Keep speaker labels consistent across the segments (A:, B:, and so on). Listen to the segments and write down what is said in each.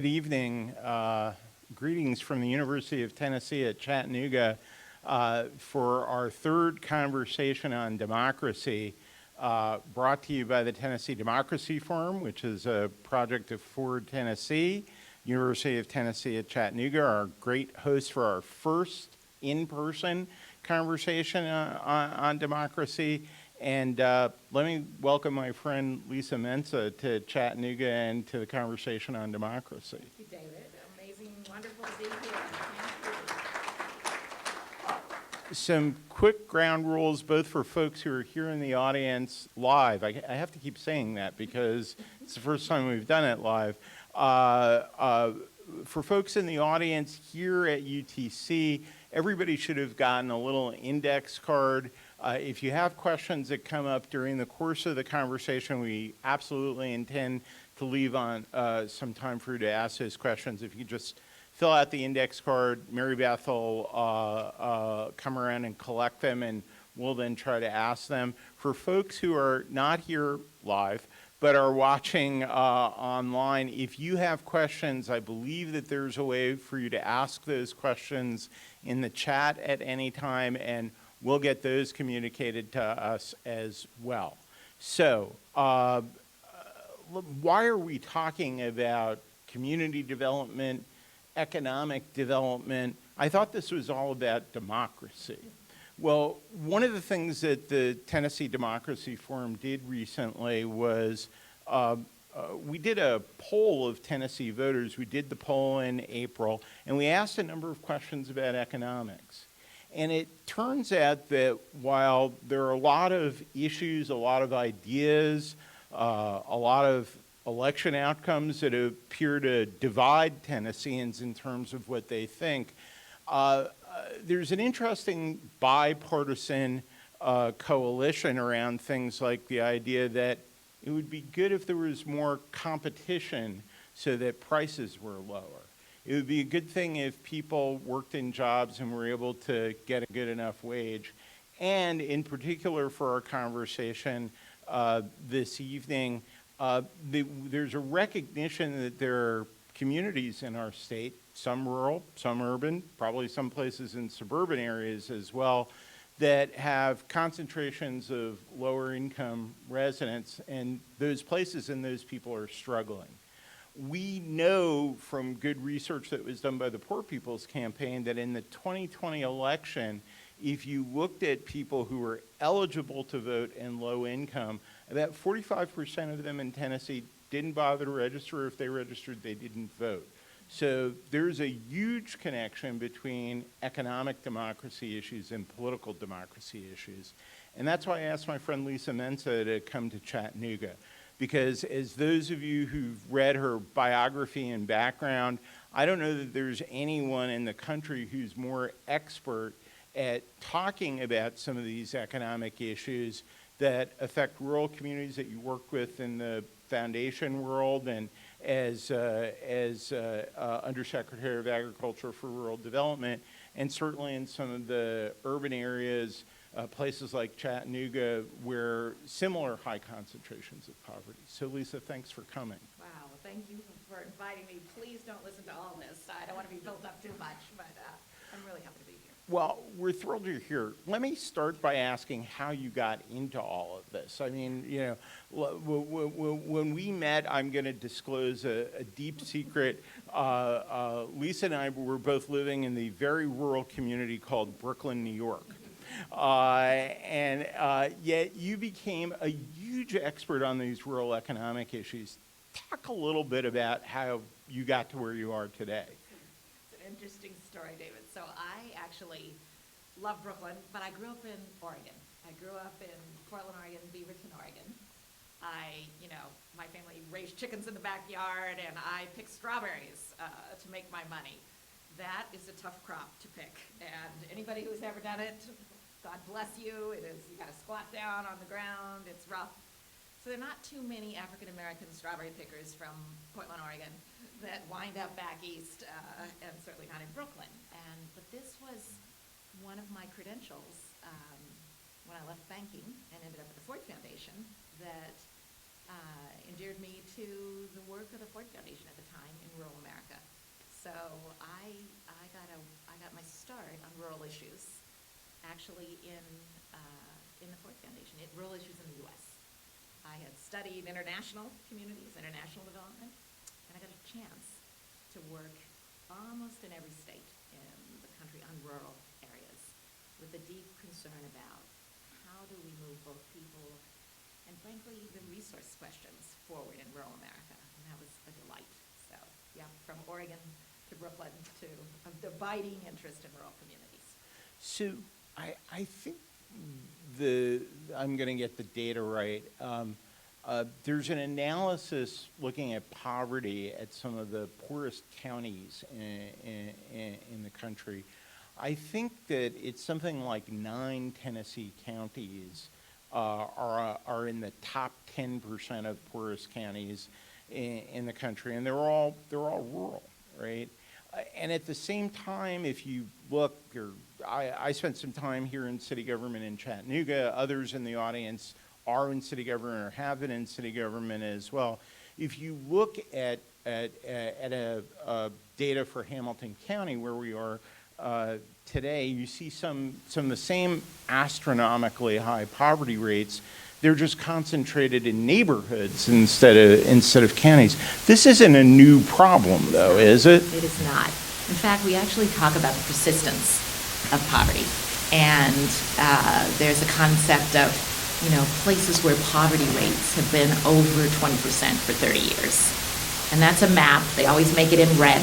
A: Good evening. Greetings from the University of Tennessee at Chattanooga for our third conversation on democracy, brought to you by the Tennessee Democracy Forum, which is a project of Ford, Tennessee, University of Tennessee at Chattanooga, our great host for our first in-person conversation on democracy. And let me welcome my friend Lisa Mensah to Chattanooga and to the conversation on democracy.
B: Thank you, David. Amazing, wonderful to be here.
A: Some quick ground rules, both for folks who are here in the audience live. I have to keep saying that because it's the first time we've done it live. For folks in the audience here at UTC, everybody should have gotten a little index card. If you have questions that come up during the course of the conversation, we absolutely intend to leave on some time for you to ask those questions. If you just fill out the index card, Mary Beth will come around and collect them, and we'll then try to ask them. For folks who are not here live, but are watching online, if you have questions, I believe that there's a way for you to ask those questions in the chat at any time, and we'll get those communicated to us as well. So, why are we talking about community development, economic development? I thought this was all about democracy. Well, one of the things that the Tennessee Democracy Forum did recently was we did a poll of Tennessee voters. We did the poll in April, and we asked a number of questions about economics. And it turns out that while there are a lot of issues, a lot of ideas, a lot of election outcomes that appear to divide Tennesseans in terms of what they think, there's an interesting bipartisan coalition around things like the idea that it would be good if there was more competition so that prices were lower. It would be a good thing if people worked in jobs and were able to get a good enough wage. And in particular for our conversation this evening, there's a recognition that there are communities in our state, some rural, some urban, probably some places in suburban areas as well, that have concentrations of lower income residents, and those places and those people are struggling. We know from good research that was done by the Poor People's Campaign that in the 2020 election, if you looked at people who were eligible to vote and low income, about 45% of them in Tennessee didn't bother to register. If they registered, they didn't vote. So there's a huge connection between economic democracy issues and political democracy issues. And that's why I asked my friend Lisa Mensah to come to Chattanooga. Because as those of you who've read her biography and background, I don't know that there's anyone in the country who's more expert at talking about some of these economic issues that affect rural communities that you work with in the foundation world and as Undersecretary of Agriculture for Rural Development, and certainly in some of the urban areas, places like Chattanooga, where similar high concentrations of poverty. So Lisa, thanks for coming.
B: Wow, well, thank you for inviting me. Please don't listen to all this. I don't want to be built up too much, but I'm really happy to be here.
A: Well, we're thrilled you're here. Let me start by asking how you got into all of this. I mean, you know, when we met, I'm going to disclose a deep secret. Lisa and I were both living in the very rural community called Brooklyn, New York. Yet you became a huge expert on these rural economic issues. Talk a little bit about how you got to where you are today.
B: It's an interesting story, David. So I actually love Brooklyn, but I grew up in Oregon. I grew up in Portland, Oregon, Beaverton, Oregon. My family raised chickens in the backyard, and I picked strawberries to make my money. That is a tough crop to pick, and anybody who's ever done it, God bless you. It is, you got to squat down on the ground. It's rough. So there are not too many African-American strawberry pickers from Portland, Oregon that wind up back east, and certainly not in Brooklyn. But this was one of my credentials when I left banking and ended up at the Ford Foundation, that endeared me to the work of the Ford Foundation at the time in rural America. So I got my start on rural issues, actually in the Ford Foundation, rural issues in the U.S. I had studied international communities, international development, and I got a chance to work almost in every state in the country on rural areas with a deep concern about how do we move both people and, frankly, the resource questions forward in rural America. And that was a delight. So, yeah, from Oregon to Brooklyn to a abiding interest in rural communities.
A: So I think I'm going to get the data right. There's an analysis looking at poverty at some of the poorest counties in the country. I think that it's something like 9 Tennessee counties are in the top 10% of poorest counties in the country, and they're all rural, right? And at the same time, if you look, I spent some time here in city government in Chattanooga. Others in the audience are in city government or have been in city government as well. If you look at data for Hamilton County, where we are today, you see some of the same astronomically high poverty rates. They're just concentrated in neighborhoods instead of counties. This isn't a new problem, though, is it?
B: It is not. In fact, we actually talk about the persistence of poverty. And there's a concept of, places where poverty rates have been over 20% for 30 years. And that's a map. They always make it in red.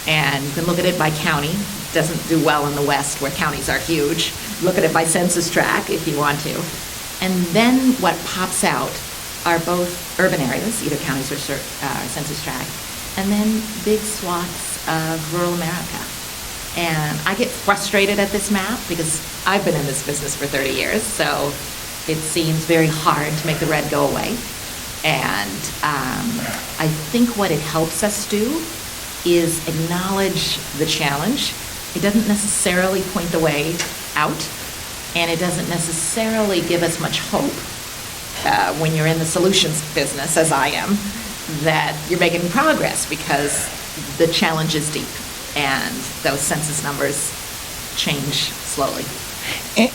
B: And you can look at it by county. It doesn't do well in the West, where counties are huge. Look at it by census tract if you want to. And then what pops out are both urban areas, either counties or census tract, and then big swaths of rural America. And I get frustrated at this map because I've been in this business for 30 years, so it seems very hard to make the red go away. And I think what it helps us do is acknowledge the challenge. It doesn't necessarily point the way out, and it doesn't necessarily give us much hope when you're in the solutions business, as I am, that you're making progress, because the challenge is deep and those census numbers change slowly.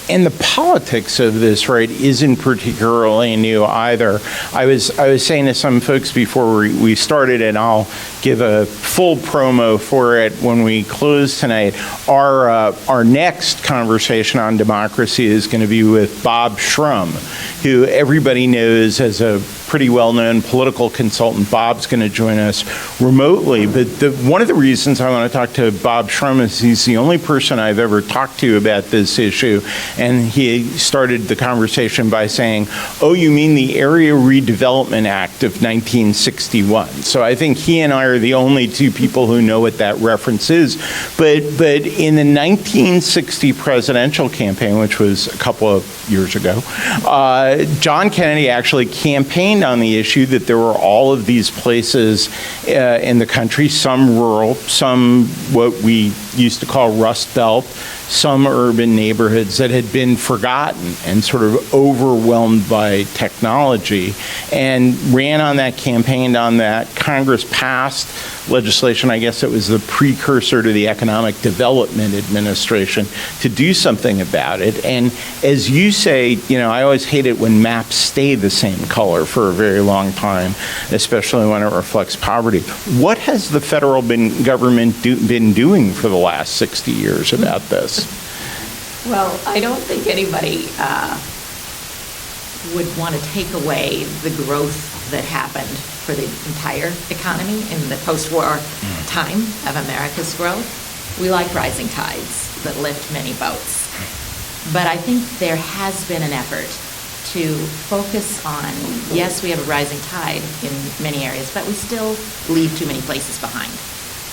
A: And the politics of this, right, isn't particularly new either. I was saying to some folks before we started, and I'll give a full promo for it when we close tonight. Our next conversation on democracy is going to be with Bob Shrum, who everybody knows as a pretty well-known political consultant. Bob's going to join us remotely, but one of the reasons I want to talk to Bob Shrum is he's the only person I've ever talked to about this issue, and he started the conversation by saying, "Oh, you mean the Area Redevelopment Act of 1961?" So I think he and I are the only two people who know what that reference is. But in the 1960 presidential campaign, which was a couple of years ago, John Kennedy actually campaigned on the issue that there were all of these places in the country, some rural, some what we used to call Rust Belt, some urban neighborhoods that had been forgotten and sort of overwhelmed by technology, and ran on that, campaigned on that. Congress passed legislation, I guess it was the precursor to the Economic Development Administration, to do something about it. And as you say, I always hate it when maps stay the same color for a very long time, especially when it reflects poverty. What has the federal government been doing for the last 60 years about this?
B: Well, I don't think anybody would want to take away the growth that happened for the entire economy in the post-war time of America's growth. We like rising tides that lift many boats. But I think there has been an effort to focus on, yes, we have a rising tide in many areas, but we still leave too many places behind.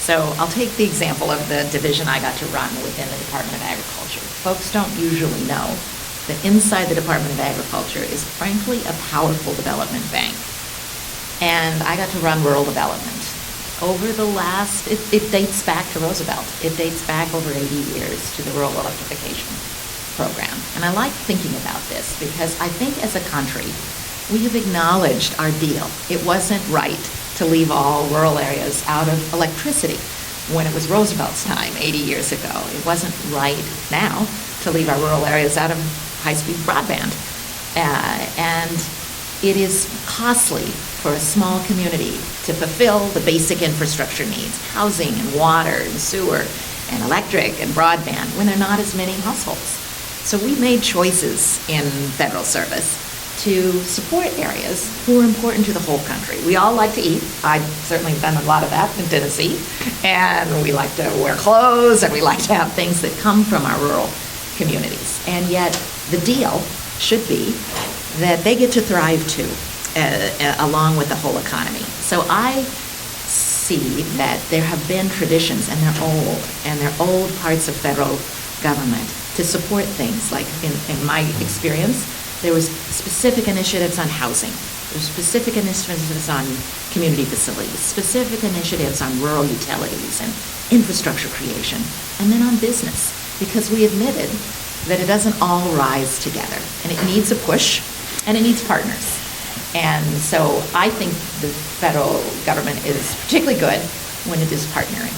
B: So I'll take the example of the division I got to run within the Department of Agriculture. Folks don't usually know that inside the Department of Agriculture is frankly a powerful development bank. And I got to run rural development. Over the last, it dates back to Roosevelt. It dates back over 80 years to the rural electrification program. And I like thinking about this because I think as a country, we have acknowledged our deal. It wasn't right to leave all rural areas out of electricity when it was Roosevelt's time 80 years ago. It wasn't right now to leave our rural areas out of high-speed broadband. And it is costly for a small community to fulfill the basic infrastructure needs, housing and water and sewer and electric and broadband, when there are not as many households. So we made choices in federal service to support areas who are important to the whole country. We all like to eat. I've certainly done a lot of that in Tennessee. And we like to wear clothes, and we like to have things that come from our rural communities. And yet the deal should be that they get to thrive too, along with the whole economy. So I see that there have been traditions, and they're old parts of federal government to support things like, in my experience, there was specific initiatives on housing. There were specific initiatives on community facilities, specific initiatives on rural utilities and infrastructure creation, and then on business, because we admitted that it doesn't all rise together, and it needs a push, and it needs partners. And so I think the federal government is particularly good when it is partnering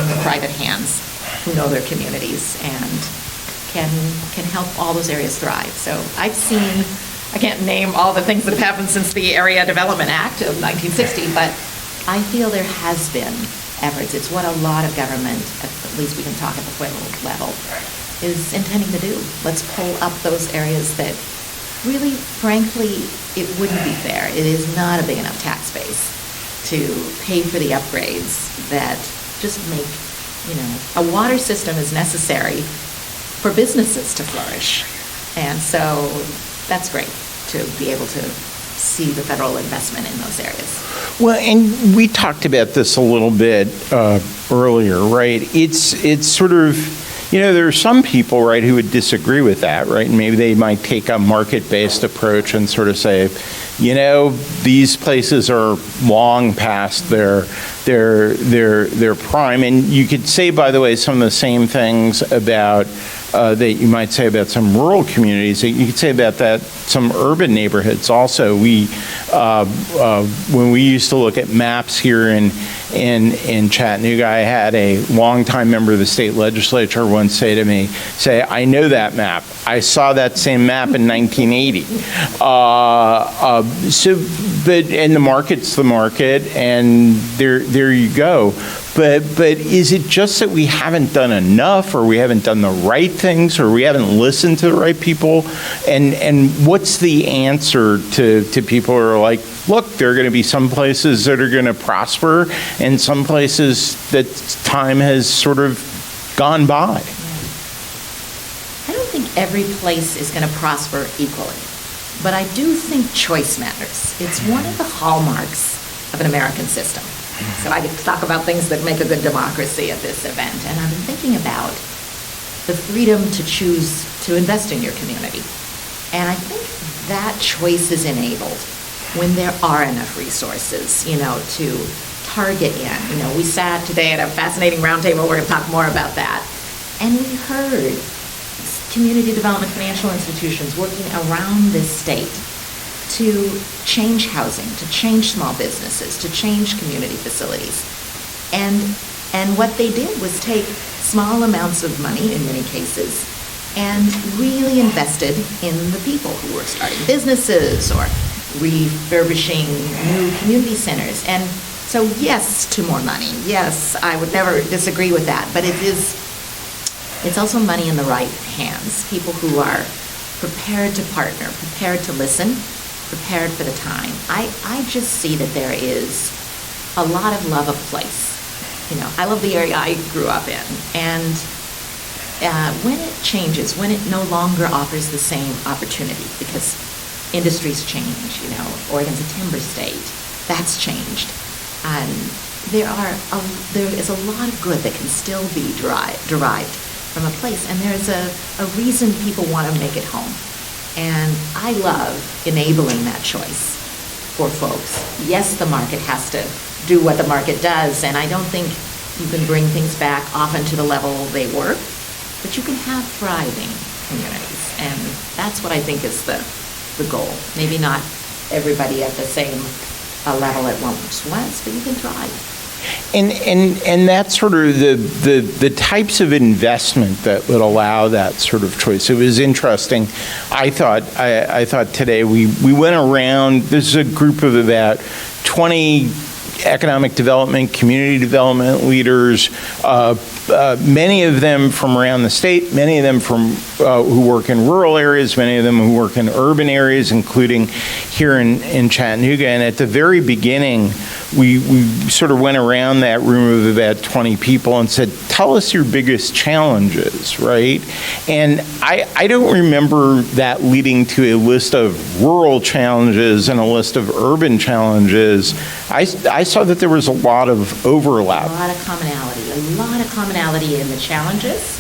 B: with private hands who know their communities and can help all those areas thrive. So I've seen, I can't name all the things that have happened since the Area Development Act of 1960, but I feel there has been efforts. It's what a lot of government, at least we can talk at the federal level, is intending to do. Let's pull up those areas that really, frankly, it wouldn't be fair. It is not a big enough tax base to pay for the upgrades that just make, a water system is necessary for businesses to flourish. And so that's great to be able to see the federal investment in those areas.
A: Well, and we talked about this a little bit earlier, right? It's sort of, there are some people, right, who would disagree with that, right? And maybe they might take a market-based approach and sort of say, these places are long past their prime. And you could say, by the way, some of the same things about that you might say about some rural communities. You could say about that some urban neighborhoods also. We when we used to look at maps here in Chattanooga, I had a longtime member of the state legislature once say to me, I know that map. I saw that same map in 1980. And the market's the market, and there you go. But is it just that we haven't done enough, or we haven't done the right things, or we haven't listened to the right people? And what's the answer to people who are like, look, there are going to be some places that are going to prosper, and some places that time has sort of gone by?
B: I don't think every place is going to prosper equally, but I do think choice matters. It's one of the hallmarks of an American system. So I get to talk about things that make a good democracy at this event. And I've been thinking about the freedom to choose to invest in your community. And I think that choice is enabled when there are enough resources, to target in. We sat today at a fascinating roundtable. We're going to talk more about that. And we heard community development financial institutions working around this state to change housing, to change small businesses, to change community facilities. And what they did was take small amounts of money, in many cases, and really invested in the people who were starting businesses or refurbishing new community centers. And so yes to more money. Yes, I would never disagree with that, but it's also money in the right hands. People who are prepared to partner, prepared to listen, prepared for the time. I just see that there is a lot of love of place. I love the area I grew up in. And when it changes, when it no longer offers the same opportunity, because industries change, Oregon's a timber state, that's changed. There is a lot of good that can still be derived from a place. And there's a reason people want to make it home. And I love enabling that choice for folks. Yes, the market has to do what the market does, and I don't think you can bring things back often to the level they were, but you can have thriving communities, and that's what I think is the goal. Maybe not everybody at the same level at once, but you can thrive.
A: And that's sort of the types of investment that would allow that sort of choice. It was interesting. I thought today we went around. This is a group of about 20 economic development, community development leaders, many of them from around the state, many of them from who work in rural areas, many of them who work in urban areas, including here in Chattanooga. And at the very beginning, we sort of went around that room of about 20 people and said, tell us your biggest challenges, right? And I don't remember that leading to a list of rural challenges and a list of urban challenges. I saw that there was a lot of overlap.
B: A lot of commonality in the challenges.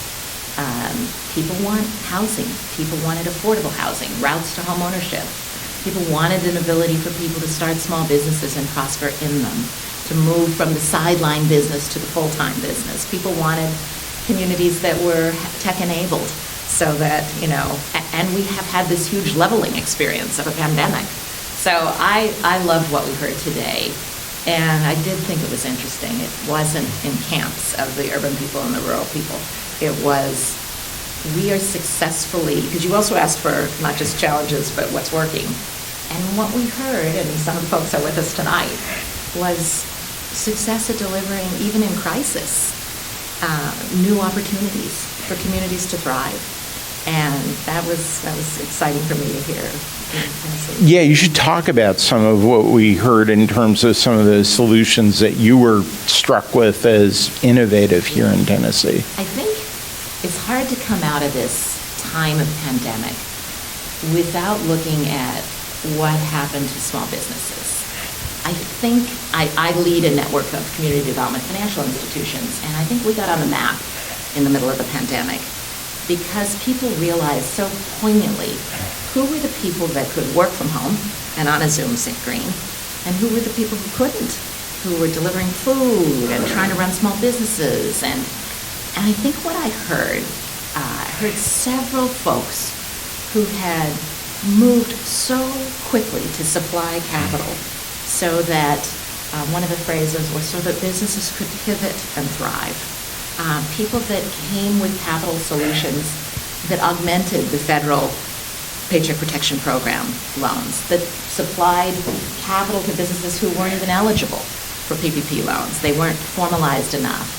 B: People want housing. People wanted affordable housing, routes to home ownership. People wanted an ability for people to start small businesses and prosper in them, to move from the sideline business to the full-time business. People wanted communities that were tech-enabled so that, and we have had this huge leveling experience of a pandemic. So I loved what we heard today, and I did think it was interesting. It wasn't in camps of the urban people and the rural people. It was, we are successfully, because you also asked for not just challenges, but what's working. And what we heard, and some of the folks are with us tonight, was success at delivering, even in crisis, new opportunities for communities to thrive. And that was exciting for me to hear in Tennessee.
A: Yeah, you should talk about some of what we heard in terms of some of the solutions that you were struck with as innovative here in Tennessee.
B: I think it's hard to come out of this time of pandemic without looking at what happened to small businesses. I think I lead a network of community development financial institutions, and I think we got on the map in the middle of the pandemic because people realized so poignantly who were the people that could work from home and on a Zoom screen, and who were the people who couldn't, who were delivering food and trying to run small businesses. And I think what I heard several folks who had moved so quickly to supply capital so that one of the phrases was so that businesses could pivot and thrive. People that came with capital solutions that augmented the federal Paycheck Protection Program loans, that supplied capital to businesses who weren't even eligible for PPP loans. They weren't formalized enough.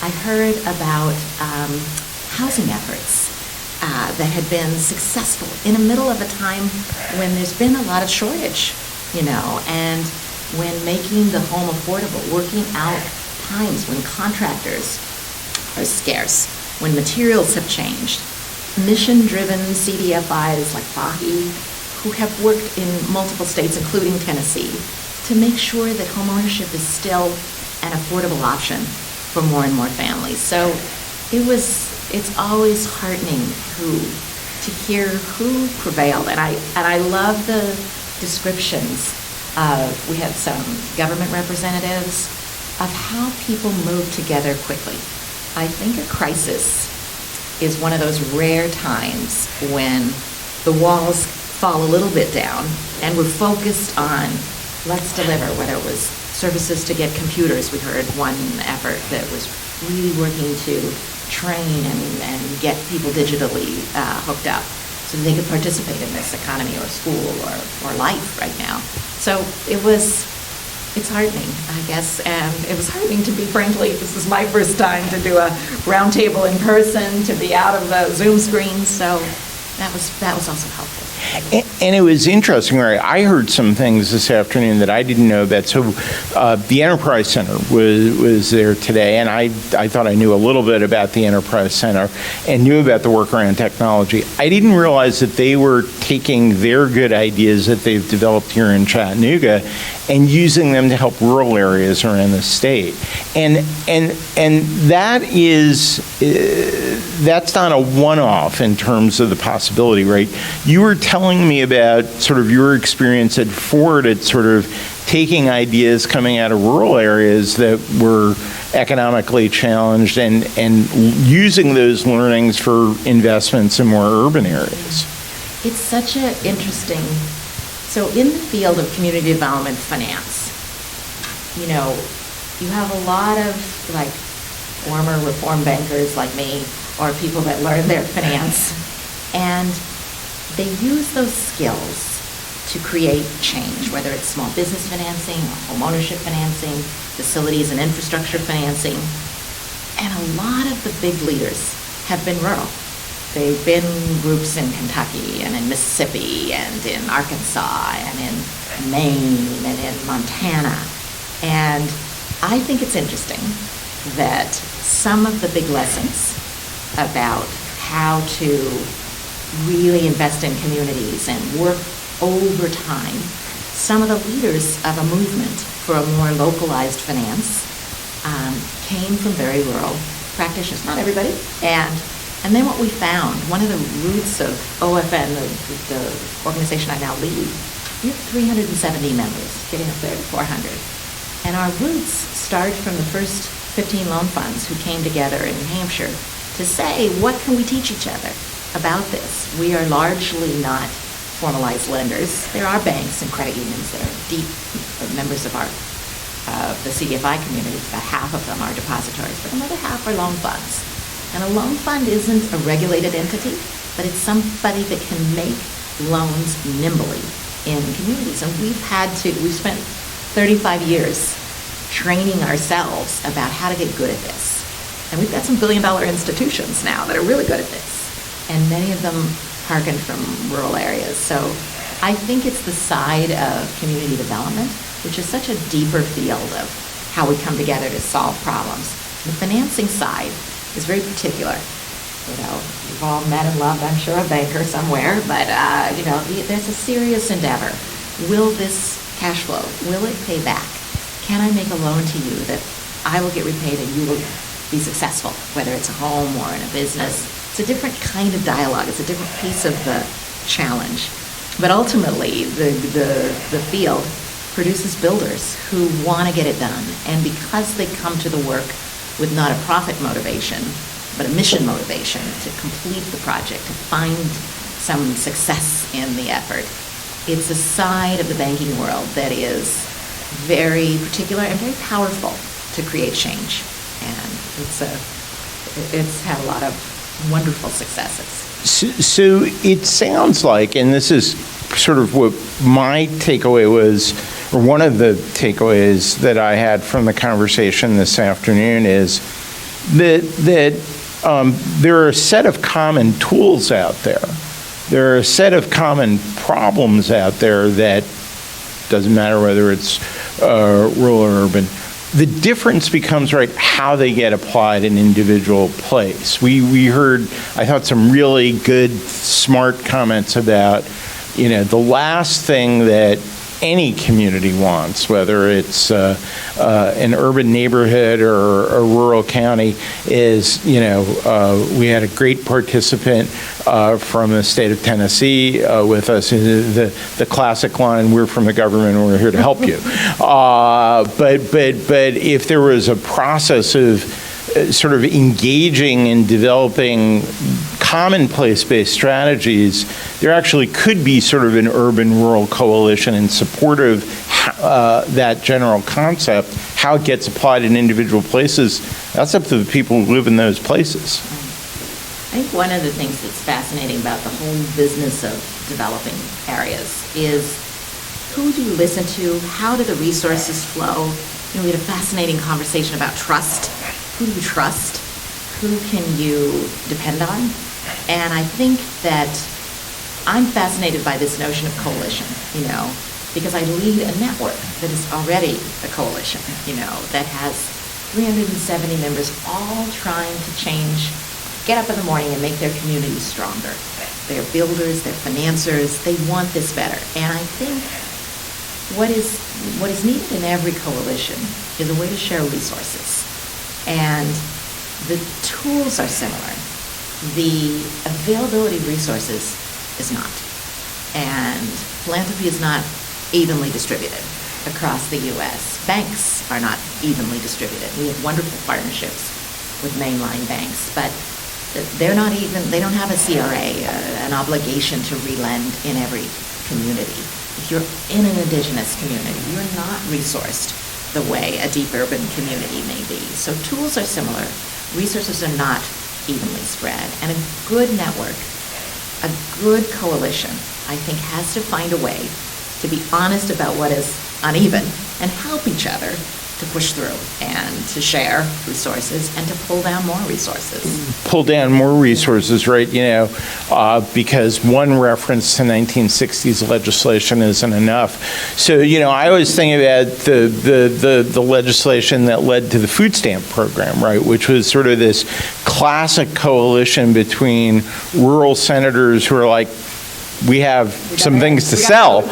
B: I heard about housing efforts that had been successful in the middle of a time when there's been a lot of shortage, and when making the home affordable, working out times when contractors are scarce, when materials have changed. Mission-driven CDFIs like Fahi, who have worked in multiple states, including Tennessee, to make sure that homeownership is still an affordable option for more and more families. So it's always heartening to hear who prevailed. And I love the descriptions of, we had some government representatives, of how people move together quickly. I think a crisis is one of those rare times when the walls fall a little bit down and we're focused on, let's deliver, whether it was services to get computers. We heard one effort that was really working to train and get people digitally hooked up so that they could participate in this economy or school or life right now. So it's heartening, I guess, and it was heartening to be, frankly, this is my first time to do a roundtable in person, to be out of the Zoom screen, so that was also helpful.
A: And it was interesting, right? I heard some things this afternoon that I didn't know about. So the Enterprise Center was there today, and I thought I knew a little bit about the Enterprise Center and knew about the work around technology. I didn't realize that they were taking their good ideas that they've developed here in Chattanooga and using them to help rural areas around the state. And that is, that's not a one-off in terms of the possibility, right? You were telling me about sort of your experience at Ford at sort of taking ideas coming out of rural areas that were economically challenged and using those learnings for investments in more urban areas.
B: It's such an interesting So in the field of community development finance, you know, you have a lot of like former reform bankers like me or people that learn their finance, and they use those skills to create change, whether it's small business financing, or home ownership financing, facilities and infrastructure financing. And a lot of the big leaders have been rural. They've been groups in Kentucky and in Mississippi and in Arkansas and in Maine and in Montana. And I think it's interesting that some of the big lessons about how to really invest in communities and work over time, some of the leaders of a movement for a more localized finance came from very rural practitioners, not everybody. And then what we found, one of the roots of OFN, the organization I now lead, we have 370 members, getting up there to 400. And our roots started from the first 15 loan funds who came together in New Hampshire to say, what can we teach each other about this? We are largely not formalized lenders. There are banks and credit unions that are deep members of the CDFI community. About half of them are depositories, but another half are loan funds. And a loan fund isn't a regulated entity, but it's somebody that can make loans nimbly in communities. And we've spent 35 years training ourselves about how to get good at this. And we've got some billion-dollar institutions now that are really good at this. And many of them hearken from rural areas. So I think it's the side of community development, which is such a deeper field of how we come together to solve problems. The financing side is very particular. You know, we've all met and loved, I'm sure, a banker somewhere, but, you know, there's a serious endeavor. Will this cash flow, will it pay back? Can I make a loan to you that I will get repaid and you will be successful, whether it's a home or in a business? It's a different kind of dialogue. It's a different piece of the challenge. But ultimately, the field produces builders who want to get it done. And because they come to the work with not a profit motivation, but a mission motivation to complete the project, to find some success in the effort, it's a side of the banking world that is very particular and very powerful to create change. And it's had a lot of wonderful successes.
A: So it sounds like, and this is sort of what my takeaway was, or one of the takeaways that I had from the conversation this afternoon, is that there are a set of common tools out there. There are a set of common problems out there that doesn't matter whether it's rural or urban. The difference becomes, right, how they get applied in individual place. We heard, I thought, some really good, smart comments about, you know, the last thing that any community wants, whether it's an urban neighborhood or a rural county, is, you know, we had a great participant from the state of Tennessee with us, the classic line, we're from the government and we're here to help you. But if there was a process of sort of engaging and developing commonplace-based strategies, there actually could be sort of an urban-rural coalition in support of that general concept. How it gets applied in individual places, that's up to the people who live in those places.
B: I think one of the things that's fascinating about the whole business of developing areas is who do you listen to? How do the resources flow? You know, we had a fascinating conversation about trust. Who do you trust? Who can you depend on? And I think that I'm fascinated by this notion of coalition, you know, because I lead a network that is already a coalition, you know, that has 370 members all trying to change, get up in the morning and make their communities stronger. They're builders, they're financiers, they want this better. And I think what is needed in every coalition is a way to share resources. And the tools are similar. The availability of resources is not. And philanthropy is not evenly distributed across the U.S. Banks are not evenly distributed. We have wonderful partnerships with mainline banks, but they're not even, they don't have a CRA, an obligation to relend in every community. if you're in an indigenous community, you're not resourced the way a deep urban community may be. So tools are similar, resources are not evenly spread, and a good network, a good coalition, I think, has to find a way to be honest about what is uneven and help each other to push through and to share resources and to pull down more resources.
A: Pull down more resources, right? Because one reference to 1960s legislation isn't enough. So, I always think about the legislation that led to the food stamp program, right? Which was sort of this classic coalition between rural senators who are like, we have some things to sell.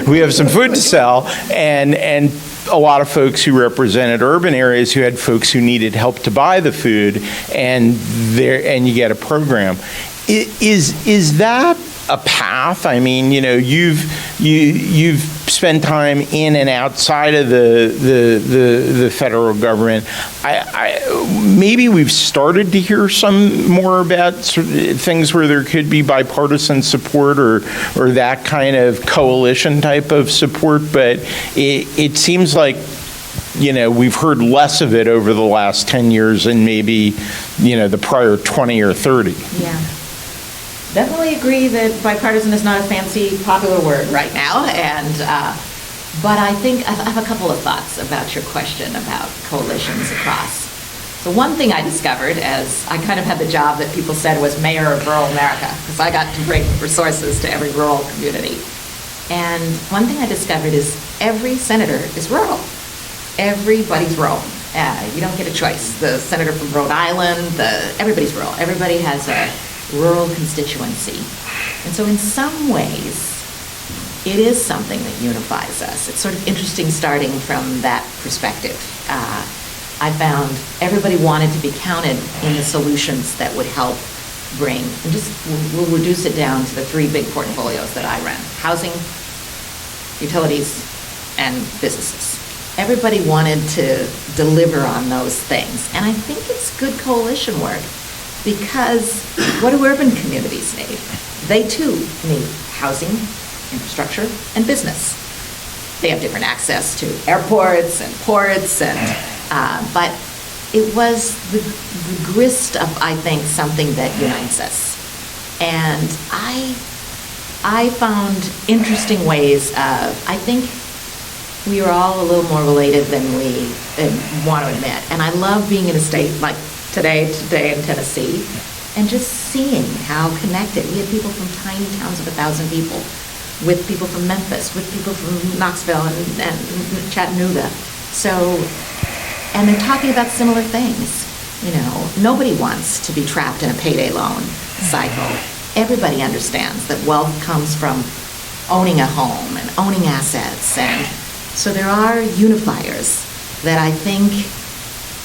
A: We have some food to sell, and a lot of folks who represented urban areas who had folks who needed help to buy the food, and you get a program. Is that a path? I mean, you've spent time in and outside of the federal government. Maybe we've started to hear some more about things where there could be bipartisan support or that kind of coalition type of support, but it seems like we've heard less of it over the last 10 years than maybe the prior 20 or 30.
B: Yeah. Definitely agree that bipartisan is not a fancy, popular word right now, but I think I have a couple of thoughts about your question about coalitions across. So one thing I discovered, as I kind of had the job that people said was mayor of rural America, because I got to bring resources to every rural community. And one thing I discovered is every senator is rural. Everybody's rural. You don't get a choice. The senator from Rhode Island, everybody's rural. Everybody has a rural constituency. And so in some ways, it is something that unifies us. It's sort of interesting starting from that perspective. I found everybody wanted to be counted in the solutions that would help bring, and we'll reduce it down to the three big portfolios that I run: housing, utilities, and businesses. Everybody wanted to deliver on those things. And I think it's good coalition work, because what do urban communities need? They too need housing, infrastructure, and business. They have different access to airports and ports, but it was the grist of, I think, something that unites us. And I found interesting ways of, I think we are all a little more related than we want to admit. And I love being in a state like today in Tennessee, and just seeing how connected. We had people from tiny towns of 1,000 people, with people from Memphis, with people from Knoxville and Chattanooga. So, and they're talking about similar things. Nobody wants to be trapped in a payday loan cycle. Everybody understands that wealth comes from owning a home and owning assets. And so there are unifiers that I think,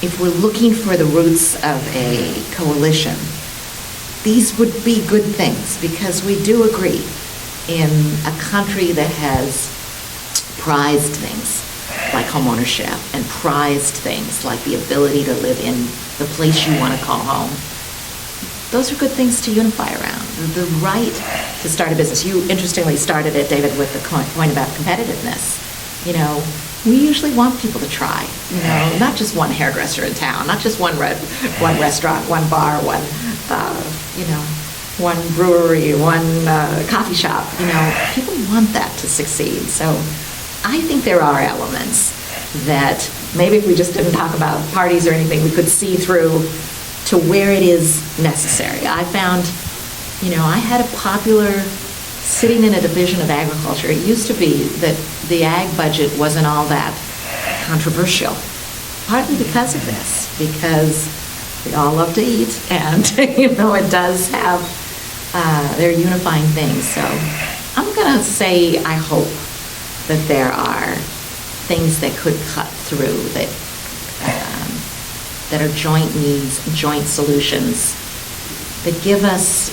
B: if we're looking for the roots of a coalition, these would be good things, because we do agree in a country that has prized things like homeownership and prized things like the ability to live in the place you want to call home. Those are good things to unify around. The right to start a business. You interestingly started it, David, with the point about competitiveness. We usually want people to try, not just one hairdresser in town, not just one restaurant, one bar, one brewery, one coffee shop. People want that to succeed. So I think there are elements that maybe if we just didn't talk about parties or anything, we could see through to where it is necessary. I found, I had a popular, sitting in a division of agriculture, it used to be that the ag budget wasn't all that controversial, partly because of this, because we all love to eat, and, it does have, they're unifying things. So I'm going to say I hope that there are things that could cut through, that are joint needs, joint solutions, that give us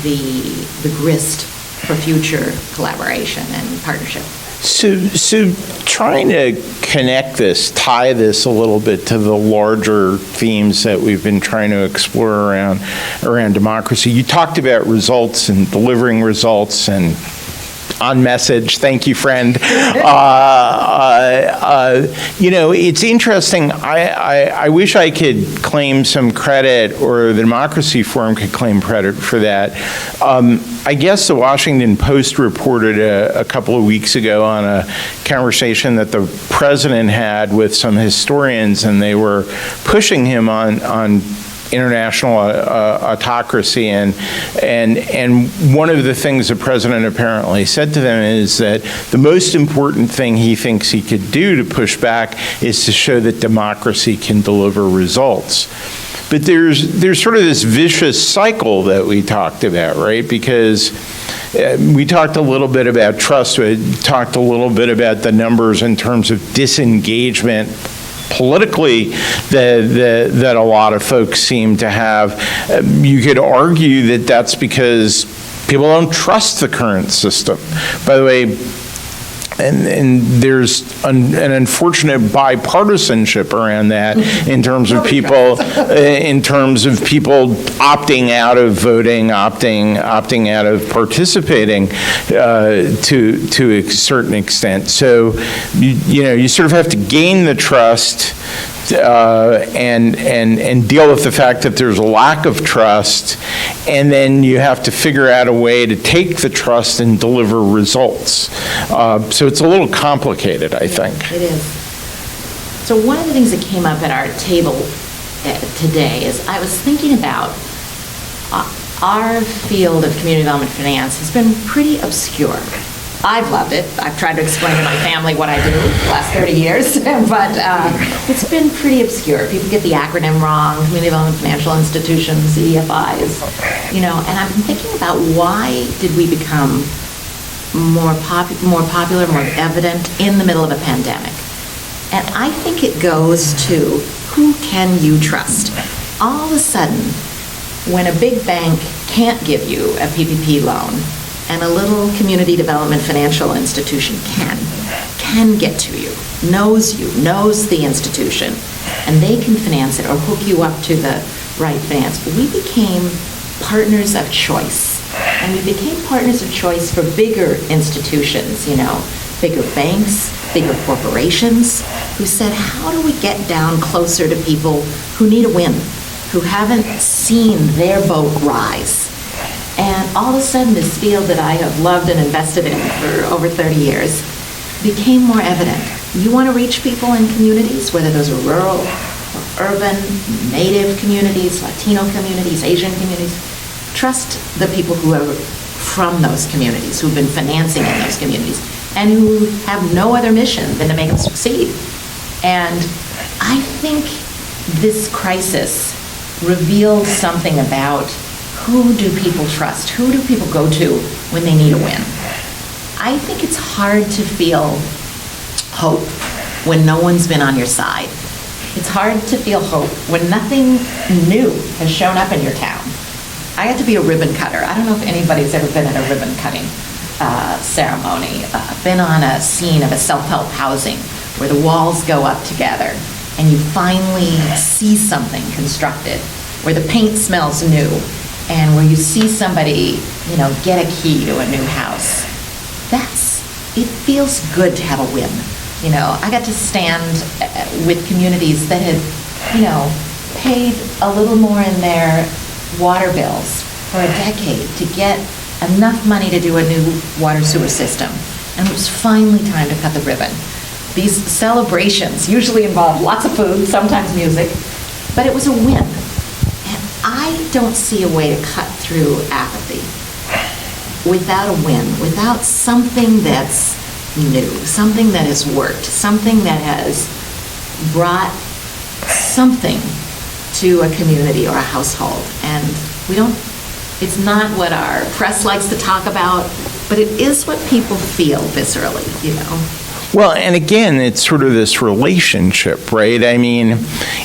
B: the grist for future collaboration and partnership.
A: So trying to connect this, tie this a little bit to the larger themes that we've been trying to explore around democracy. You talked about results and delivering results and on message. Thank you, friend. It's interesting. I wish I could claim some credit, or the Democracy Forum could claim credit for that. I guess the Washington Post reported a couple of weeks ago on a conversation that the president had with some historians, and they were pushing him on international autocracy, and one of the things the president apparently said to them is that the most important thing he thinks he could do to push back is to show that democracy can deliver results. But there's sort of this vicious cycle that we talked about, right? Because we talked a little bit about trust. We talked a little bit about the numbers in terms of disengagement politically that a lot of folks seem to have. You could argue that that's because people don't trust the current system. By the way, and there's an unfortunate bipartisanship around that in terms of people opting out of voting, opting out of participating to a certain extent. So you sort of have to gain the trust and deal with the fact that there's a lack of trust, and then you have to figure out a way to take the trust and deliver results. So it's a little complicated, I think.
C: It is. So one of the things that came up at our table today is I was thinking about our field of community development finance has been pretty obscure. I've loved it. I've tried to explain to my family what I do the last 30 years, but it's been pretty obscure. People get the acronym wrong, Community Development Financial Institutions, CDFIs, and I've been thinking about why did we become more popular, more evident in the middle of a pandemic. And I think it goes to who can you trust? All of a sudden, when a big bank can't give you a PPP loan, and a little community development financial institution can get to you, knows the institution, and they can finance it or hook you up to the right finance. We became partners of choice, and we became partners of choice for bigger institutions, bigger banks, bigger corporations, who said, how do we get down closer to people who need a win, who haven't seen their boat rise? And all of a sudden, this field that I have loved and invested in for over 30 years became more evident. You want to reach people in communities, whether those are rural or urban, native communities, Latino communities, Asian communities. Trust the people who are from those communities, who've been financing in those communities, and who have no other mission than to make them succeed. And I think this crisis reveals something about who do people trust? Who do people go to when they need a win? I think it's hard to feel hope when no one's been on your side. It's hard to feel hope when nothing new has shown up in your town. I had to be a ribbon cutter. I don't know if anybody's ever been at a ribbon cutting ceremony, been on a scene of a self-help housing where the walls go up together and you finally see something constructed, where the paint smells new, and where you see somebody, get a key to a new house. It feels good to have a win. I got to stand with communities that had, paid a little more in their water bills for a decade to get enough money to do a new water sewer system. And it was finally time to cut the ribbon. These celebrations usually involve lots of food, sometimes music, but it was a win. I don't see a way to cut through apathy without a win, without something that's new, something that has worked, something that has brought something to a community or a household. And it's not what our press likes to talk about, but it is what people feel viscerally,
A: Well, and again, it's sort of this relationship, right? I mean,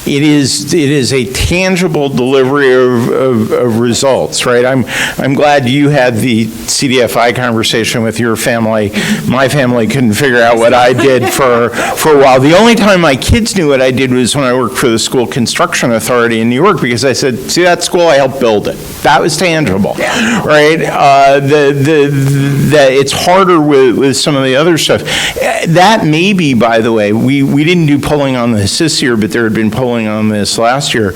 A: it is a tangible delivery of results, right? I'm glad you had the CDFI conversation with your family. My family couldn't figure out what I did for a while. The only time my kids knew what I did was when I worked for the School Construction Authority in New York, because I said, see that school, I helped build it. That was tangible, right? It's harder with some of the other stuff. That may be, by the way, we didn't do polling on this year, but there had been polling on this last year.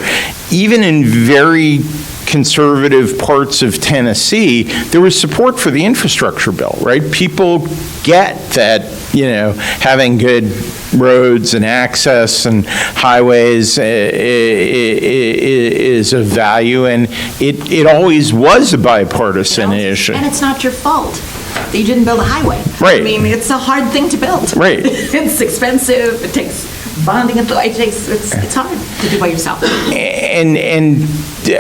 A: Even in very conservative parts of Tennessee, there was support for the infrastructure bill, right? People get that, having good roads and access and highways is of value, and it always was a bipartisan issue.
C: And it's not your fault that you didn't build a highway.
A: Right.
C: I mean, it's a hard thing to build.
A: Right.
C: It's expensive, it takes bonding, it's hard to do by yourself.
A: And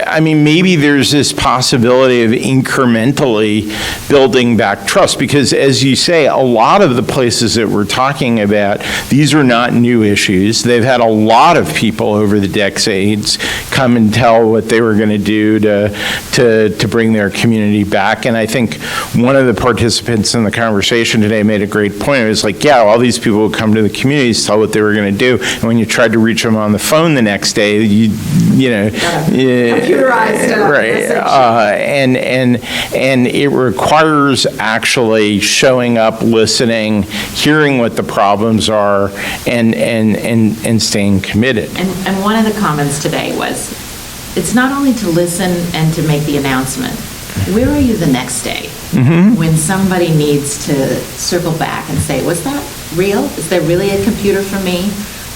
A: I mean, maybe there's this possibility of incrementally building back trust, because as you say, a lot of the places that we're talking about, these are not new issues. They've had a lot of people over the decades come and tell what they were going to do to bring their community back. And I think one of the participants in the conversation today made a great point. It was like, yeah, all these people would come to the communities, tell what they were going to do, and when you tried to reach them on the phone the next day,
C: computerized
A: right, and it requires actually showing up, listening, hearing what the problems are, and staying committed.
C: And one of the comments today was, it's not only to listen and to make the announcement. Where are you the next day when somebody needs to circle back and say, was that real? Is there really a computer for me?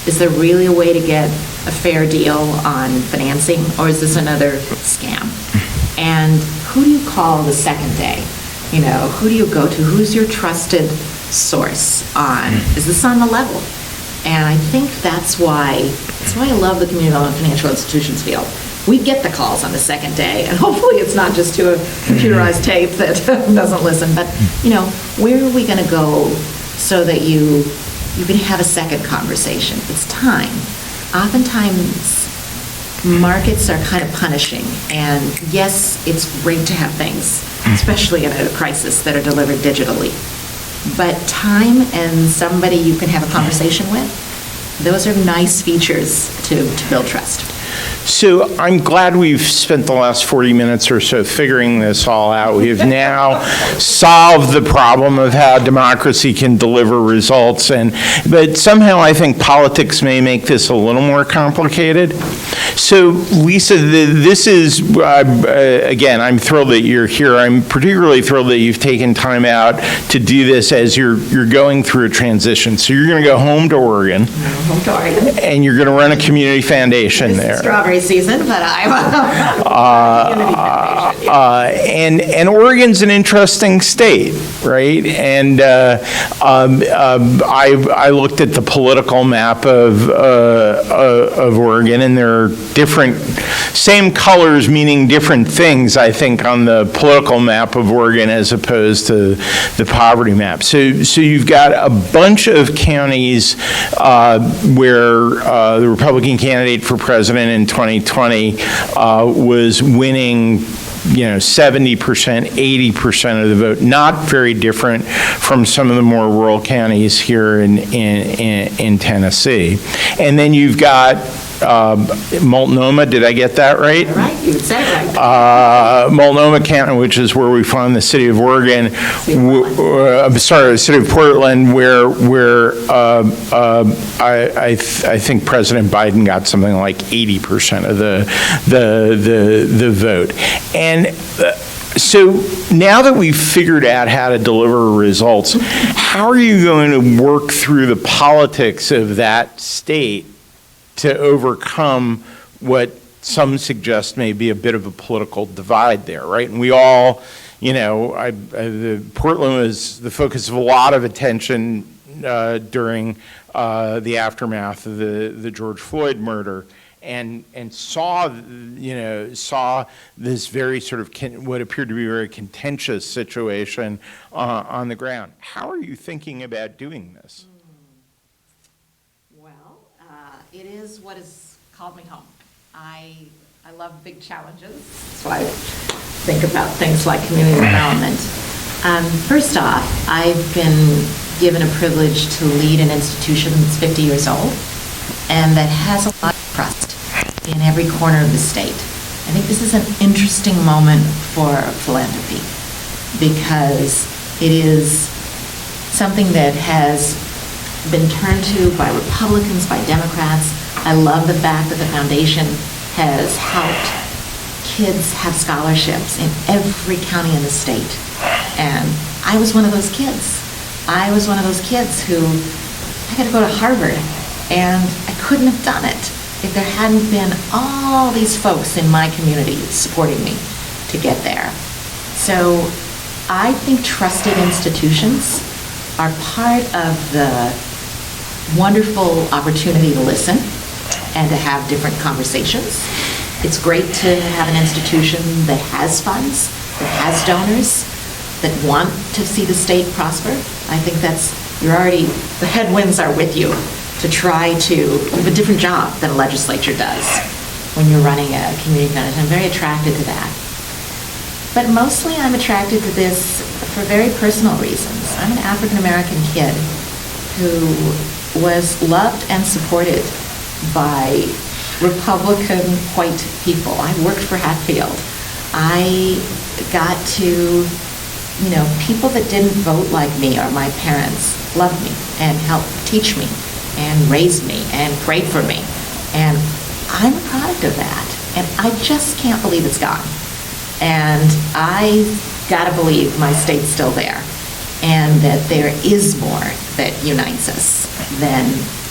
C: Is there really a way to get a fair deal on financing, or is this another scam? And who do you call the second day? Who do you go to? Who's your trusted source on, is this on the level? And I think that's why I love the community development financial institutions field. We get the calls on the second day, and hopefully it's not just to a computerized tape that doesn't listen, but, where are we gonna go so that you can have a second conversation? It's time. Oftentimes, markets are kind of punishing, and yes, it's great to have things, especially in a crisis, that are delivered digitally. But time and somebody you can have a conversation with, those are nice features to build trust.
A: So I'm glad we've spent the last 40 minutes or so figuring this all out. We have now solved the problem of how democracy can deliver results, but somehow I think politics may make this a little more complicated. So Lisa, this is, again, I'm thrilled that you're here. I'm particularly thrilled that you've taken time out to do this as you're going through a transition. So you're going to go home to Oregon.
C: Home to Oregon.
A: And you're going to run a community foundation there.
C: Strawberry season, but I'm
A: and Oregon's an interesting state, right? And I looked at the political map of Oregon, and there are different, same colors meaning different things, I think, on the political map of Oregon as opposed to the poverty map. So you've got a bunch of counties where the Republican candidate for president in 2020 was winning 70%, 80% of the vote, not very different from some of the more rural counties here in Tennessee. And then you've got Multnomah, did I get that right?
C: Right, you said it right.
A: Multnomah County, which is where we found the city of Oregon, the city of Portland, where I think President Biden got something like 80% of the vote. And so now that we've figured out how to deliver results, how are you going to work through the politics of that state to overcome what some suggest may be a bit of a political divide there, right? And we all, Portland was the focus of a lot of attention during the aftermath of the George Floyd murder, and saw this very sort of what appeared to be a very contentious situation on the ground. How are you thinking about doing this?
B: it is what has called me home. I love big challenges. That's why I think about things like community development.
C: First off, I've been given a privilege to lead an institution that's 50 years old and that has a lot of trust in every corner of the state. I think this is an interesting moment for philanthropy because it is something that has been turned to by Republicans, by Democrats. I love the fact that the foundation has helped kids have scholarships in every county in the state. And I was one of those kids. I was one of those kids who, I got to go to Harvard, and I couldn't have done it if there hadn't been all these folks in my community supporting me to get there. So I think trusted institutions are part of the wonderful opportunity to listen and to have different conversations. It's great to have an institution that has funds, that has donors, that want to see the state prosper. I think the headwinds are with you to try to have a different job than a legislature does when you're running a community foundation. I'm very attracted to that. But mostly I'm attracted to this for very personal reasons. I'm an African-American kid who was loved and supported by Republican white people. I worked for Hatfield. I got to, people that didn't vote like me or my parents loved me and helped teach me and raised me and prayed for me. And I'm a product of that. And I just can't believe it's gone. And I gotta believe my state's still there and that there is more that unites us than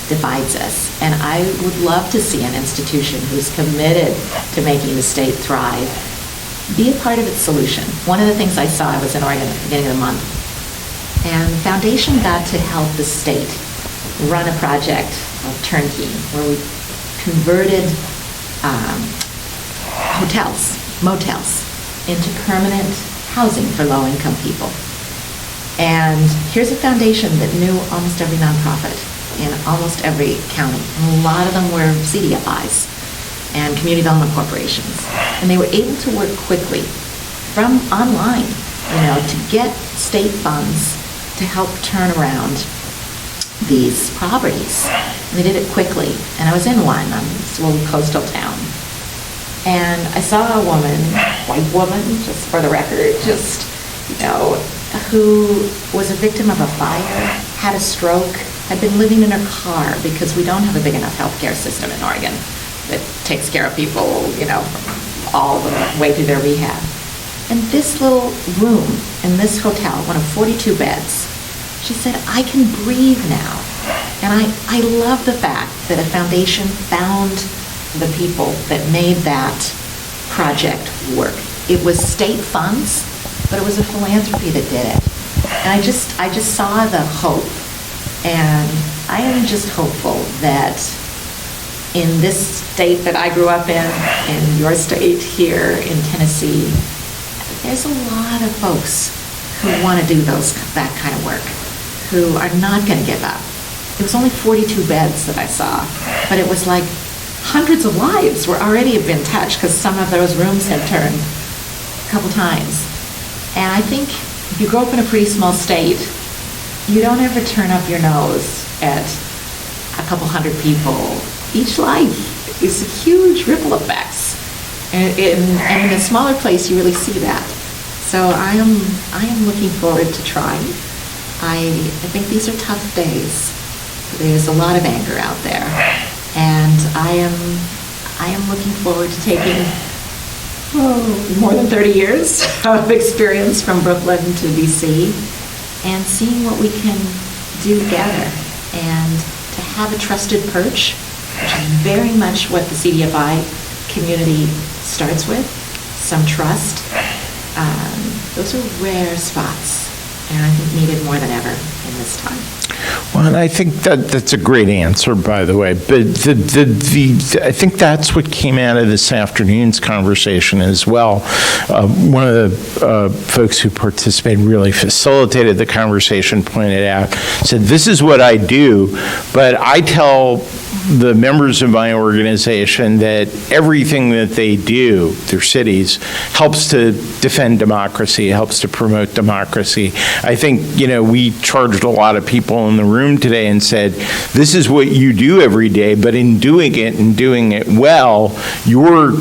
C: divides us. And I would love to see an institution who's committed to making the state thrive be a part of its solution. One of the things I saw, I was in Oregon at the beginning of the month, and the foundation got to help the state run a project called Turnkey, where we converted hotels, motels, into permanent housing for low-income people. And here's a foundation that knew almost every nonprofit in almost every county. And a lot of them were CDFIs and community development corporations. And they were able to work quickly from online, to get state funds to help turn around these properties. And they did it quickly. And I was in one, this little coastal town. And I saw a woman, white woman, just for the record, who was a victim of a fire, had a stroke, had been living in her car because we don't have a big enough healthcare system in Oregon that takes care of people, all the way through their rehab. And this little room in this hotel, one of 42 beds, she said, I can breathe now. And I love the fact that a foundation found the people that made that project work. It was state funds, but it was a philanthropy that did it. And I just saw the hope, and I am just hopeful that in this state that I grew up in your state here in Tennessee, there's a lot of folks who want to do that kind of work, who are not going to give up. It was only 42 beds that I saw, but it was like hundreds of lives were already have been touched because some of those rooms had turned a couple times. And I think if you grow up in a pretty small state, you don't ever turn up your nose at a couple hundred people. Each life is huge ripple effects. And in a smaller place, you really see that. So I am looking forward to trying. I think these are tough days. There's a lot of anger out there. And I am looking forward to taking more than 30 years of experience from Brooklyn to DC and seeing what we can do together and to have a trusted perch, which is very much what the CDFI community starts with, some trust. Those are rare spots, and I think needed more than ever in this time.
A: Well, and I think that's a great answer, by the way. But I think that's what came out of this afternoon's conversation as well. One of the folks who participated, really facilitated the conversation, pointed out, said, this is what I do, but I tell the members of my organization that everything that they do, their cities, helps to defend democracy, helps to promote democracy. I think, we charged a lot of people in the room today and said, this is what you do every day, but in doing it and doing it well, you're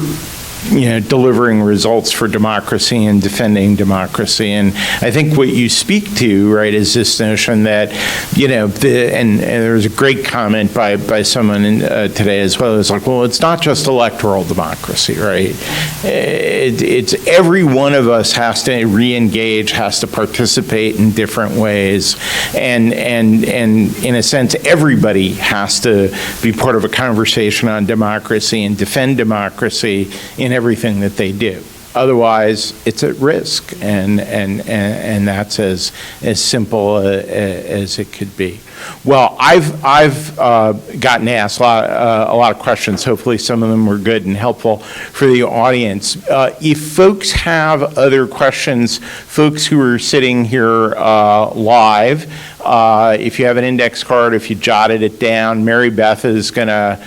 A: delivering results for democracy and defending democracy. And I think what you speak to, right, is this notion that, and there was a great comment by someone today as well. It's like, well, it's not just electoral democracy, right? It's every one of us has to re-engage, has to participate in different ways. And in a sense, everybody has to be part of a conversation on democracy and defend democracy in everything that they do. Otherwise, it's at risk, and that's as simple as it could be. Well, I've gotten asked a lot of questions. Hopefully, some of them were good and helpful for the audience. If folks have other questions, folks who are sitting here live, if you have an index card, if you jotted it down, Mary Beth is going to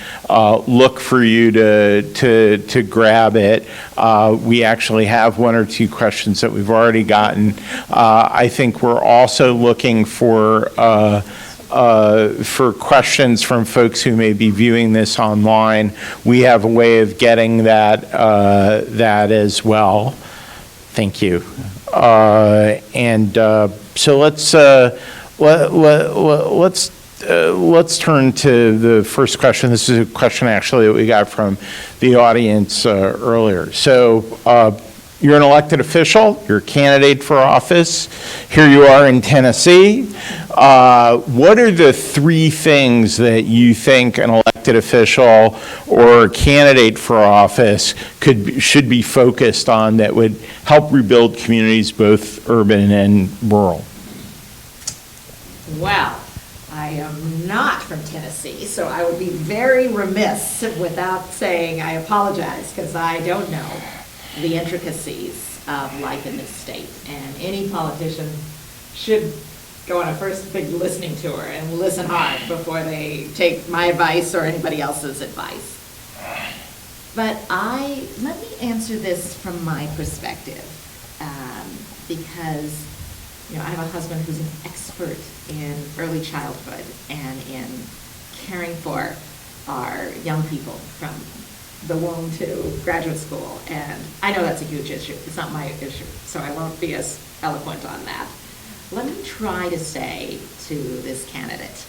A: look for you to grab it. We actually have one or two questions that we've already gotten. I think we're also looking for questions from folks who may be viewing this online. We have a way of getting that as well. Thank you. So let's turn to the first question. This is a question actually that we got from the audience earlier. So you're an elected official, you're a candidate for office. Here you are in Tennessee. What are the three things that you think an elected official or a candidate for office should be focused on that would help rebuild communities, both urban and rural?
B: Well, I am not from Tennessee, so I would be very remiss without saying I apologize, because I don't know the intricacies of life in this state. And any politician should go on a first big listening tour and listen hard before they take my advice or anybody else's advice. But let me answer this from my perspective, because I have a husband who's an expert in early childhood and in caring for our young people from the womb to graduate school. And I know that's a huge issue. It's not my issue, so I won't be as eloquent on that. Let me try to say to this candidate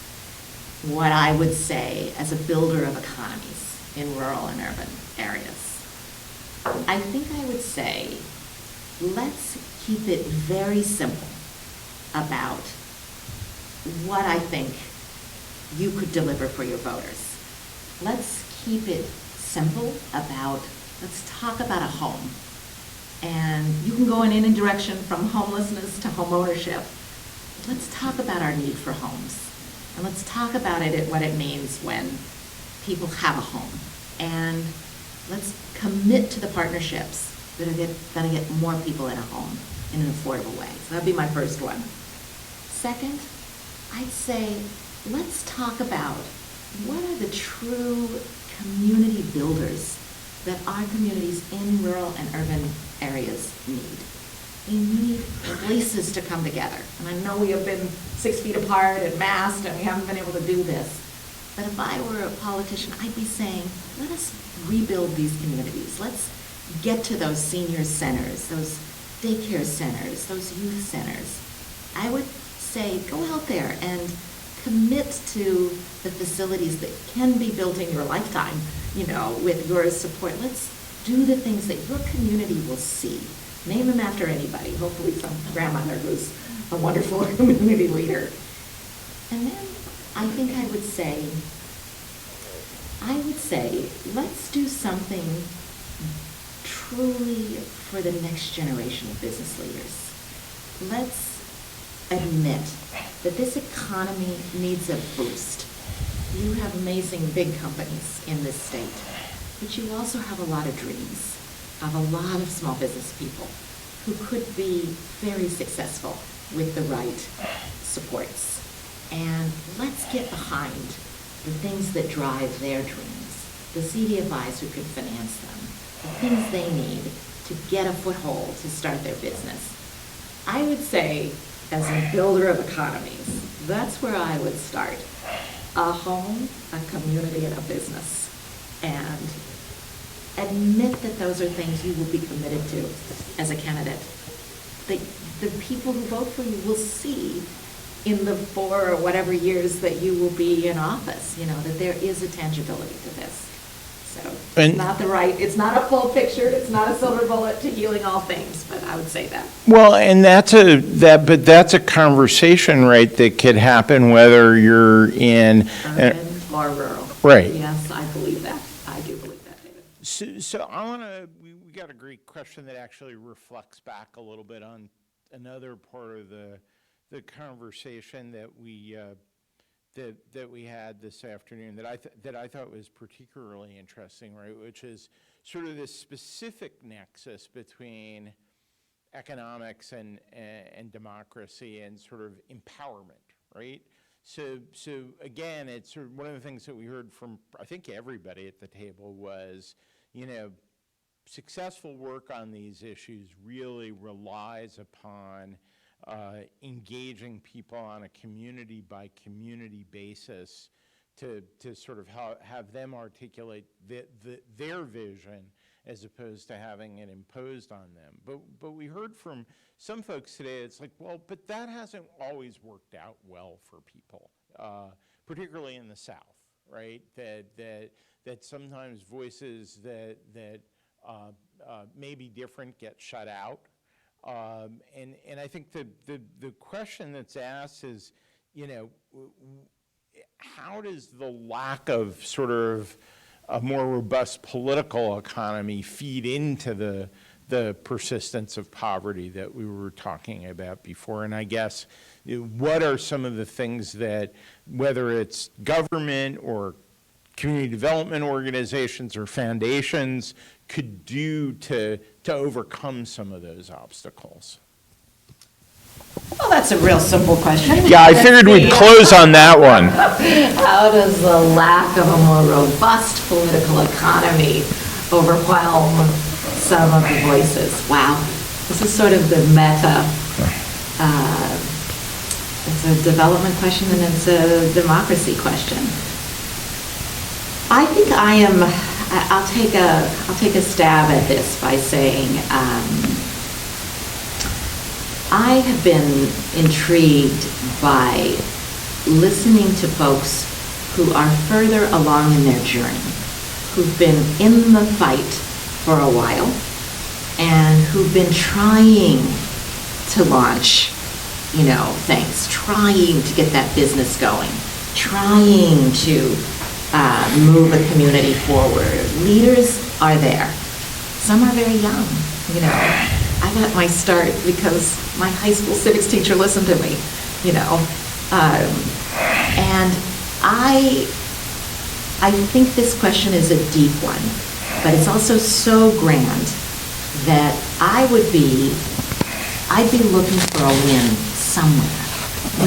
B: what I would say as a builder of economies in rural and urban areas. I think I would say, let's keep it very simple about what I think you could deliver for your voters. Let's keep it simple about, let's talk about a home. And you can go in any direction from homelessness to home ownership. Let's talk about our need for homes. And let's talk about it, what it means when people have a home. And let's commit to the partnerships that are going to get more people in a home in an affordable way. So that'd be my first one. Second, I'd say let's talk about what are the true community builders that our communities in rural and urban areas need. They need places to come together. And I know we have been 6 feet apart and masked and we haven't been able to do this. But if I were a politician, I'd be saying, let us rebuild these communities. Let's get to those senior centers, those daycare centers, those youth centers. I would say, go out there and commit to the facilities that can be built in your lifetime, with your support. Let's do the things that your community will see. Name them after anybody, hopefully some grandmother who's a wonderful community leader. And then I think I would say, let's do something truly for the next generation of business leaders. Let's admit that this economy needs a boost. You have amazing big companies in this state, but you also have a lot of dreams of a lot of small business people who could be very successful with the right supports. And let's get behind
C: the things that drive their dreams, the CDFIs who can finance them, the things they need to get a foothold to start their business. I would say, as a builder of economies, that's where I would start. A home, a community, and a business. And admit that those are things you will be committed to as a candidate. The people who vote for you will see in the 4 or whatever years that you will be in office, that there is a tangibility to this. So it's not a full picture, it's not a silver bullet to healing all things, but I would say that.
A: Well, and that's a conversation, right, that could happen whether you're in
C: urban or rural.
A: Right.
C: Yes, I believe that. I do believe that, David.
A: So we got a great question that actually reflects back a little bit on another part of the conversation that we had this afternoon that I thought was particularly interesting, right? Which is sort of this specific nexus between economics and democracy and sort of empowerment, right? So again, it's sort of one of the things that we heard from I think everybody at the table was, successful work on these issues really relies upon engaging people on a community by community basis to sort of have them articulate their vision as opposed to having it imposed on them. But we heard from some folks today, it's like, well, but that hasn't always worked out well for people, particularly in the South, right? That sometimes voices that may be different get shut out. And I think the question that's asked is, how does the lack of sort of a more robust political economy feed into the persistence of poverty that we were talking about before? And I guess, what are some of the things that, whether it's government or community development organizations or foundations, could do to overcome some of those obstacles?
C: Well, that's a real simple question.
A: Yeah, I figured we'd close on that one.
C: How does the lack of a more robust political economy overwhelm some of the voices? Wow, this is sort of the meta. It's a development question and it's a democracy question. I think I'll take a stab at this by saying I have been intrigued by listening to folks who are further along in their journey, who've been in the fight for a while, and who've been trying to launch, things, trying to get that business going, trying to move a community forward. Leaders are there. Some are very young, I got my start because my high school civics teacher listened to me, and I think this question is a deep one, but it's also so grand that I'd be looking for a win somewhere.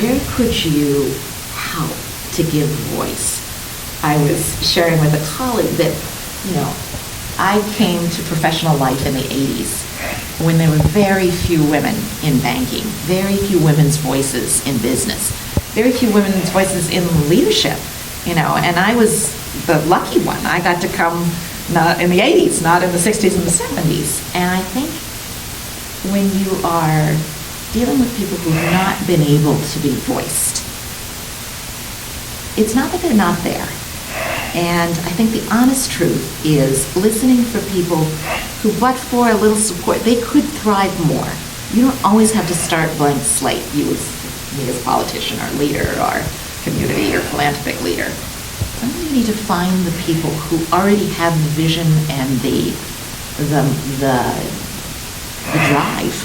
C: Where could you help to give voice? I was sharing with a colleague that, I came to professional life in the 80s when there were very few women in banking, very few women's voices in business, very few women's voices in leadership, and I was the lucky one. I got to come not in the 80s, not in the 60s and the 70s. And I think when you are dealing with people who have not been able to be voiced, it's not that they're not there. And I think the honest truth is listening for people who, but for a little support, they could thrive more. You don't always have to start blank slate, me as a politician or leader or community or philanthropic leader. Sometimes you need to find the people who already have the vision and the drive.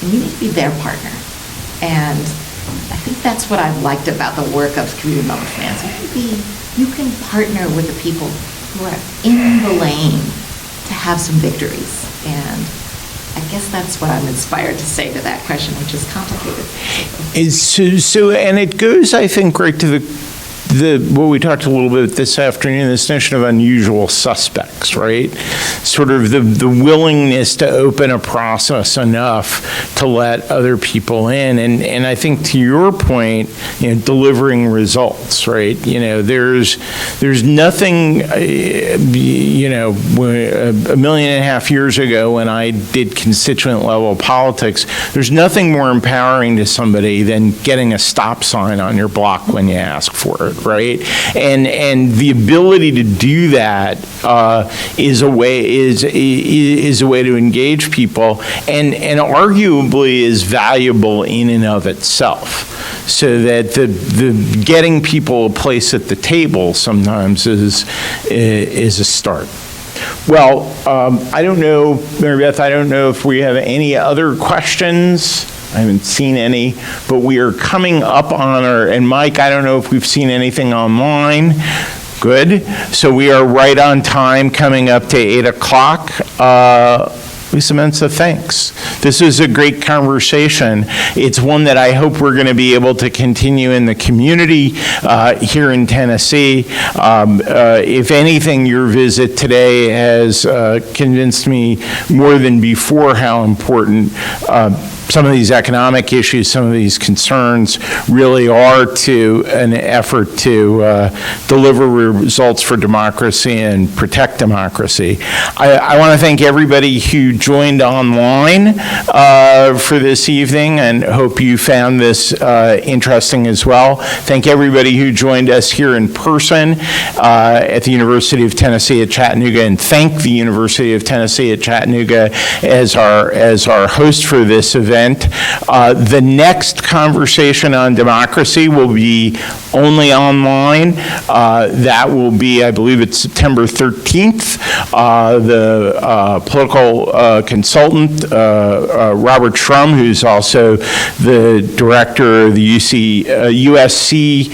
C: And you need to be their partner. And I think that's what I've liked about the work of community development finance. You can partner with the people who are in the lane to have some victories. And I guess that's what I'm inspired to say to that question, which is complicated.
A: And it goes, I think, right to what we talked a little bit this afternoon, this notion of unusual suspects, right? Sort of the willingness to open a process enough to let other people in. And I think to your point, delivering results, right? There's nothing, a million and a half years ago when I did constituent level politics, there's nothing more empowering to somebody than getting a stop sign on your block when you ask for it, right? And the ability to do that is a way to engage people, and arguably is valuable in and of itself. So that the getting people a place at the table sometimes is a start. Well, I don't know, Mary Beth, I don't know if we have any other questions. I haven't seen any, but we are coming up on and Mike, I don't know if we've seen anything online. Good. So we are right on time, coming up to 8 o'clock. Lisa Mensah, thanks. This is a great conversation. It's one that I hope we're going to be able to continue in the community here in Tennessee. If anything, your visit today has convinced me more than before how important some of these economic issues, some of these concerns really are to an effort to deliver results for democracy and protect democracy. I want to thank everybody who joined online for this evening, and hope you found this interesting as well. Thank everybody who joined us here in person at the University of Tennessee at Chattanooga, and thank the University of Tennessee at Chattanooga as our host for this event. The next conversation on democracy will be only online. That will be, I believe it's September 13th. The political consultant, Robert Shrum, who's also the director of the USC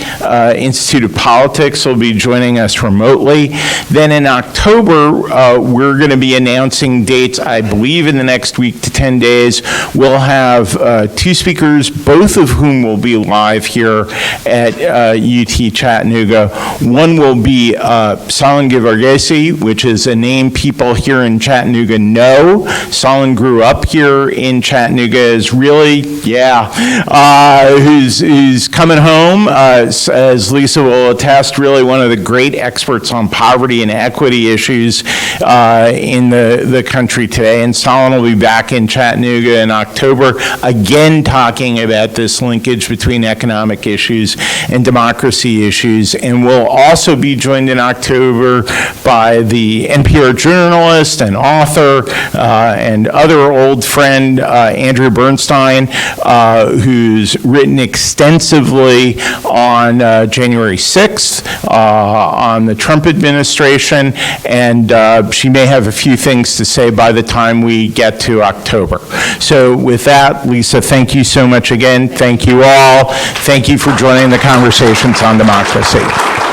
A: Institute of Politics, will be joining us remotely. Then in October, we're going to be announcing dates, I believe in the next week to 10 days. We'll have two speakers, both of whom will be live here at UT Chattanooga. One will be Salin Givargesi, which is a name people here in Chattanooga know. Salin grew up here in Chattanooga, is really, who's coming home, as Lisa will attest, really one of the great experts on poverty and equity issues in the country today. And Salin will be back in Chattanooga in October, again talking about this linkage between economic issues and democracy issues. And we'll also be joined in October by the NPR journalist and author and other old friend, Andrew Bernstein, who's written extensively on January 6th, on the Trump administration, and she may have a few things to say by the time we get to October. So with that, Lisa, thank you so much again. Thank you all. Thank you for joining the conversations on democracy.